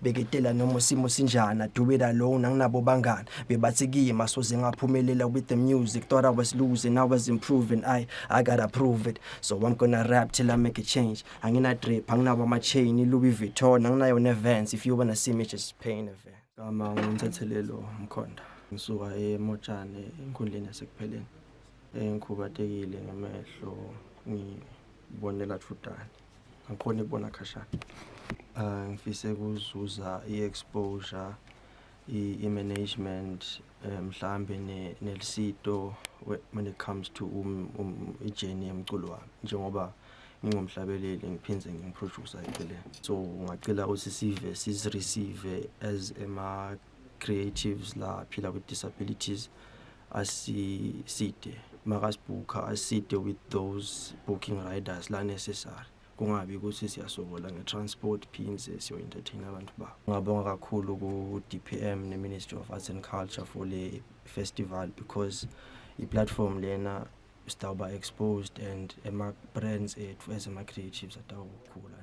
beketela noma simo sinjana, do it alone anginabo bangani bebathi kimi soze ngaphumelela with the music, thought I was losing, I was improving, I gotta prove it, so I'm gonna rap till I make a change. Angina drip anginawo ama chain Louis Vuitton anginayo ne-Vans, if you wanna see me just pay in advance. Ngumthethelelo Mkhonda, ngisuka eMotshane enkundleni yasekupheleni, ngikhubatekile ngamehlo ngibonela thudane, angikhoni ukubona khashana. Ngifise ukuzuza i-exposure, i-management, mhlambe nelisito when it comes to i-journey yomculo wami, njengoba ngingumhlabeleli ngiphinde ngiproducer eceleni. So ngacela ukuthi sizireceive as creatives la phila with disabilities, asiside makasibukha aside with those booking riders la necessary, kungabi ukuthi siyasokola nge-transport pins siyo-entertain abantu ba. Ngabonga kakhulu ku-DPM ne-Ministry of Arts and Culture for le festival, because i-platform lena sitawuba exposed and ema-brands ethu as ama-creatives atawukhula.